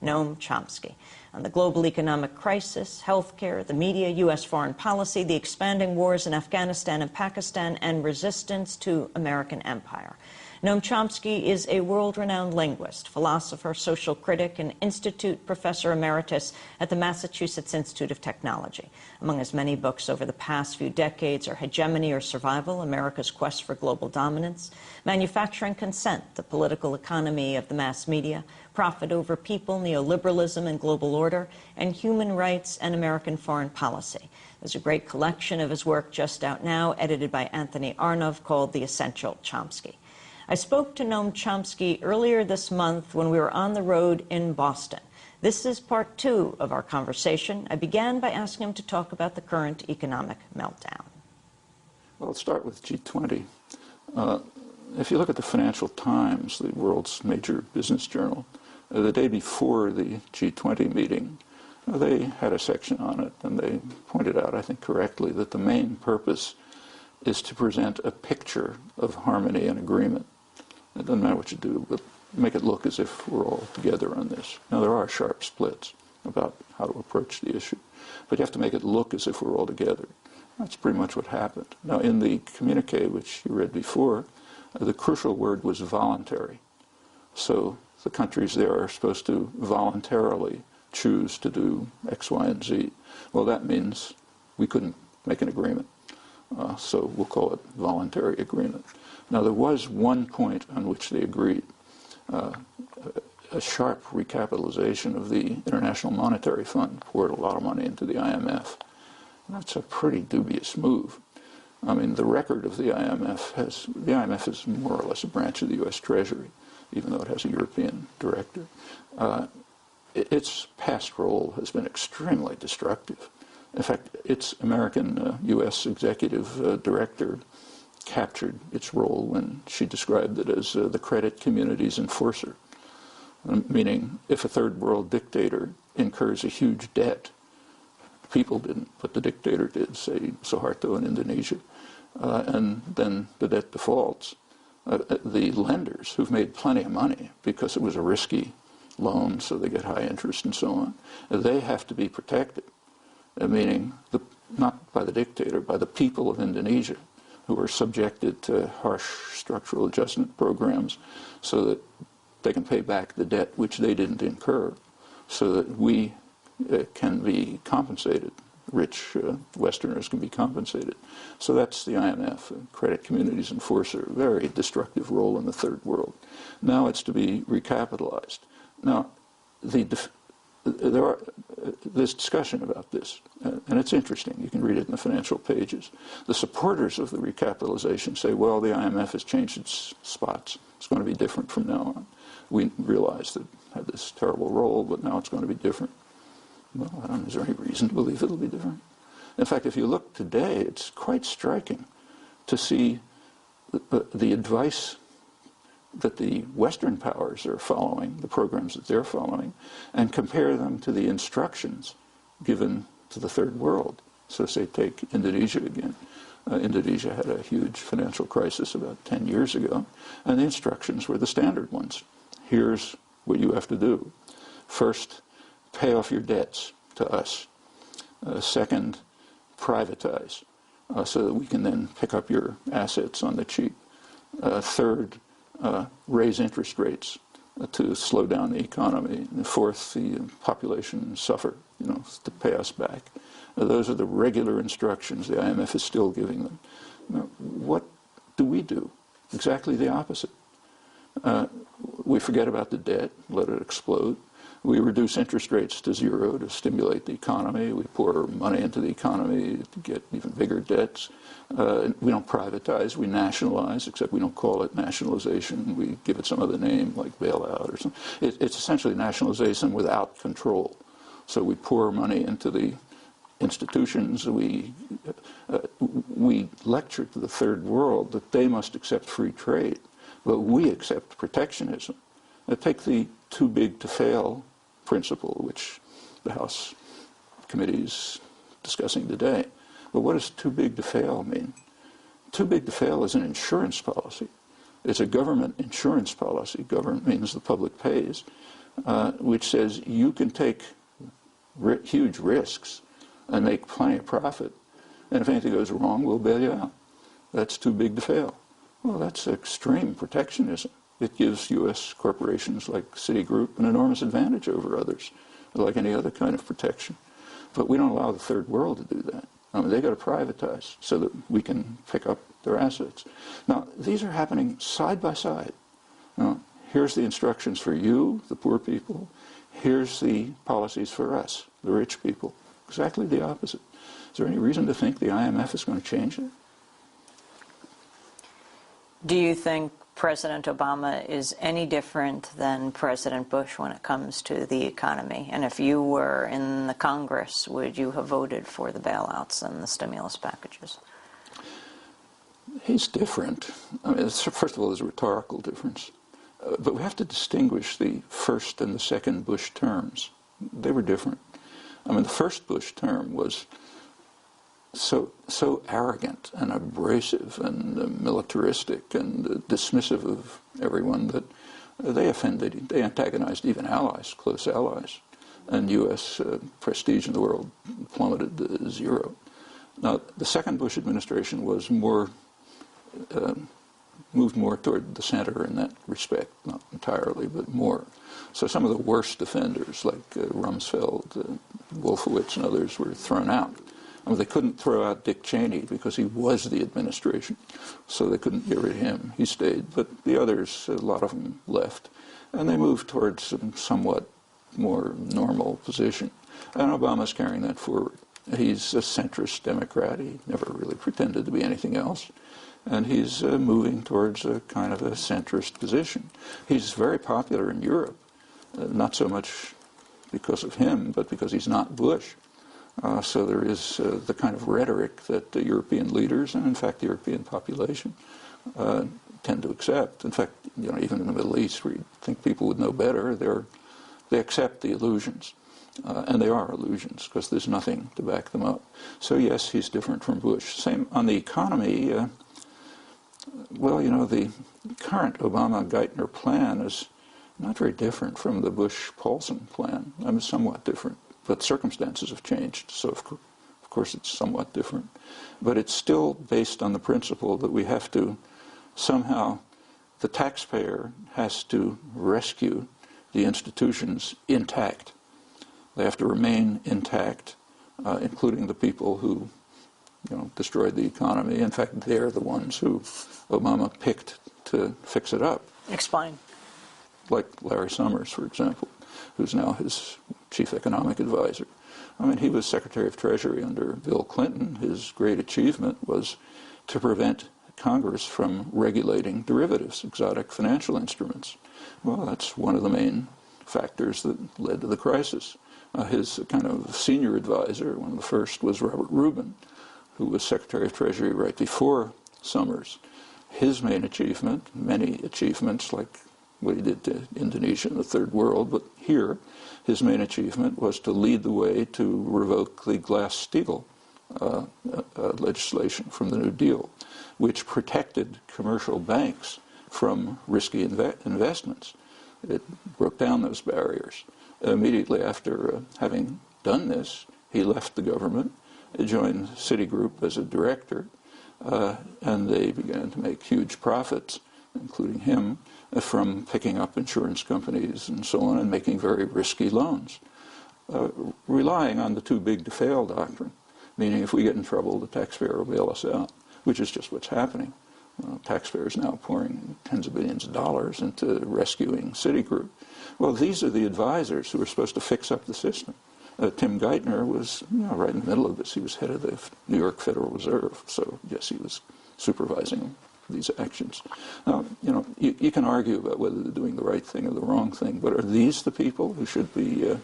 Noam Chomsky, on the global economic crisis, healthcare, the media, U.S. foreign policy, the expanding wars in Afghanistan and Pakistan, and resistance to American empire. Noam Chomsky is a world-renowned linguist, philosopher, social critic, and Institute Professor Emeritus at the Massachusetts Institute of Technology. Among his many books over the past few decades are Hegemony or Survival, America's Quest for Global Dominance, Manufacturing Consent, The Political Economy of the Mass Media, Profit Over People, Neoliberalism and Global Order, and Human Rights and American Foreign Policy. There's a great collection of his work just out now, edited by Anthony Arnov, called The Essential Chomsky. I spoke to Noam Chomsky earlier this month when we were on the road in Boston. This is part 2 of our conversation. I began by asking him to talk about the current economic meltdown. Well, let's start with G20. If you look at the Financial Times, the world's major business journal, the day before the G20 meeting, they had a section on it, and they pointed out, I think correctly, that the main purpose is to present a picture of harmony and agreement. It doesn't matter what you do, but make it look as if we're all together on this. Now, there are sharp splits about how to approach the issue, but you have to make it look as if we're all together. That's pretty much what happened. Now, in the communique, which you read before, the crucial word was voluntary. So the countries there are supposed to voluntarily choose to do X, Y, and Z. Well, that means we couldn't make an agreement. So we'll call it voluntary agreement. Now, there was one point on which they agreed, a sharp recapitalization of the International Monetary Fund, poured a lot of money into the IMF. That's a pretty dubious move. I mean, the record of the IMF is more or less a branch of the U.S. Treasury, even though it has a European director. Its past role has been extremely destructive. In fact, its American U.S. executive director captured its role when she described it as the credit community's enforcer, meaning if a third world dictator incurs a huge debt, people didn't, but the dictator did, say Suharto in Indonesia, and then the debt defaults, the lenders who've made plenty of money because it was a risky loan, so they get high interest and so on, they have to be protected. Meaning not by the dictator, by the people of Indonesia, who are subjected to harsh structural adjustment programs so that they can pay back the debt which they didn't incur, so that we can be compensated. Rich Westerners can be compensated. So that's the IMF, credit community's enforcer, very destructive role in the third world. Now it's to be recapitalized. Now, there's discussion about this, and it's interesting. You can read it in the financial pages. The supporters of the recapitalization say, well, the IMF has changed its spots. It's going to be different from now on. We realize that it had this terrible role, but now it's going to be different. Well, I don't know, is there any reason to believe it'll be different? In fact, if you look today, it's quite striking to see the advice that the Western powers are following, the programs that they're following, and compare them to the instructions given to the third world. So say, take Indonesia again. Indonesia had a huge financial crisis about 10 years ago, and the instructions were the standard ones. Here's what you have to do. First, pay off your debts to us. Second, privatize, so that we can then pick up your assets on the cheap. Third, raise interest rates to slow down the economy. And fourth, the population suffer, to pay us back. Those are the regular instructions the IMF is still giving them. Now, what do we do? Exactly the opposite. We forget about the debt, let it explode. We reduce interest rates to zero to stimulate the economy. We pour money into the economy to get even bigger debts. We don't privatize, we nationalize, except we don't call it nationalization. We give it some other name, like bailout or something. It's essentially nationalization without control. So we pour money into the institutions. We lecture to the third world that they must accept free trade, but we accept protectionism. Take the too big to fail principle, which the House committee is discussing today. But what does too big to fail mean? Too big to fail is an insurance policy. It's a government insurance policy. Government means the public pays, which says you can take huge risks and make plenty of profit, and if anything goes wrong, we'll bail you out. That's too big to fail. Well, that's extreme protectionism. It gives U.S. corporations like Citigroup an enormous advantage over others, like any other kind of protection. But we don't allow the third world to do that. I mean, they got to privatize so that we can pick up their assets. Now, these are happening side by side. Now, here's the instructions for you, the poor people. Here's the policies for us, the rich people. Exactly the opposite. Is there any reason to think the IMF is going to change it? Do you think President Obama is any different than President Bush when it comes to the economy? And if you were in the Congress, would you have voted for the bailouts and the stimulus packages? He's different. I mean, first of all, there's a rhetorical difference. But we have to distinguish the first and the second Bush terms. They were different. I mean, the first Bush term was so arrogant and abrasive and militaristic and dismissive of everyone that they antagonized even allies, close allies, and U.S. prestige in the world plummeted to zero. Now, the second Bush administration was moved more toward the center in that respect, not entirely, but more. So some of the worst offenders, like Rumsfeld, Wolfowitz, and others, were thrown out. I mean, they couldn't throw out Dick Cheney because he was the administration, so they couldn't get rid of him. He stayed, but the others, a lot of them left, and they moved towards a somewhat more normal position. And Obama's carrying that forward. He's a centrist Democrat. He never really pretended to be anything else. And he's moving towards a kind of a centrist position. He's very popular in Europe, not so much because of him, but because he's not Bush. So there is the kind of rhetoric that the European leaders, and in fact the European population, tend to accept. In fact, even in the Middle East, where you'd think people would know better, they accept the illusions. And they are illusions, because there's nothing to back them up. So yes, he's different from Bush. Same on the economy. Well, the current Obama-Geithner plan is not very different from the Bush-Paulson plan. I mean, somewhat different. But circumstances have changed, so of course it's somewhat different. But it's still based on the principle that we have to somehow, the taxpayer has to rescue the institutions intact. They have to remain intact, including the people who destroyed the economy. In fact, they're the ones who Obama picked to fix it up. Explain. Like Larry Summers, for example, who's now his chief economic advisor. I mean, he was Secretary of Treasury under Bill Clinton. His great achievement was to prevent Congress from regulating derivatives, exotic financial instruments. Well, that's one of the main factors that led to the crisis. His kind of senior advisor, one of the first, was Robert Rubin, who was Secretary of Treasury right before Summers. His main achievement, many achievements like what he did to Indonesia and the Third World, but here his main achievement was to lead the way to revoke the Glass-Steagall legislation from the New Deal, which protected commercial banks from risky investments. It broke down those barriers. Immediately after having done this, he left the government, joined Citigroup as a director, and they began to make huge profits, including him, from picking up insurance companies and so on and making very risky loans, relying on the too big to fail doctrine, meaning if we get in trouble, the taxpayer will bail us out, which is just what's happening. Taxpayers now pouring tens of billions of dollars into rescuing Citigroup. Well, these are the advisors who are supposed to fix up the system. Tim Geithner was right in the middle of this. He was head of the New York Federal Reserve, so yes, he was supervising these actions. Now, you can argue about whether they're doing the right thing or the wrong thing, but are these the people who should be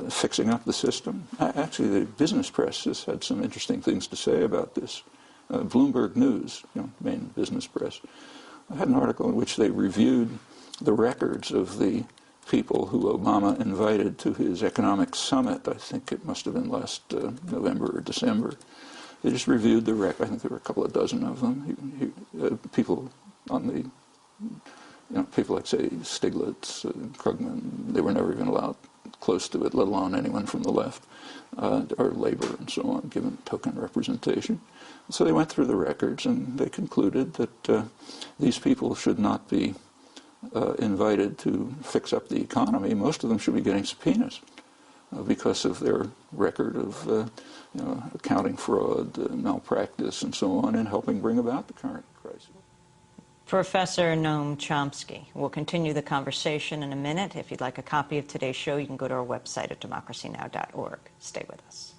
fixing up the system? Actually, the business press has had some interesting things to say about this. Bloomberg News, main business press, had an article in which they reviewed the records of the people who Obama invited to his economic summit. I think it must have been last November or December. They just reviewed the record. I think there were a couple of dozen of them. People on the people like, say, Stiglitz, Krugman, they were never even allowed close to it, let alone anyone from the left, or labor and so on, given token representation. So they went through the records and they concluded that these people should not be invited to fix up the economy. Most of them should be getting subpoenas because of their record of accounting fraud, malpractice, and so on, and helping bring about the current crisis. Professor Noam Chomsky. We'll continue the conversation in a minute. If you'd like a copy of today's show, you can go to our website at democracynow.org. Stay with us.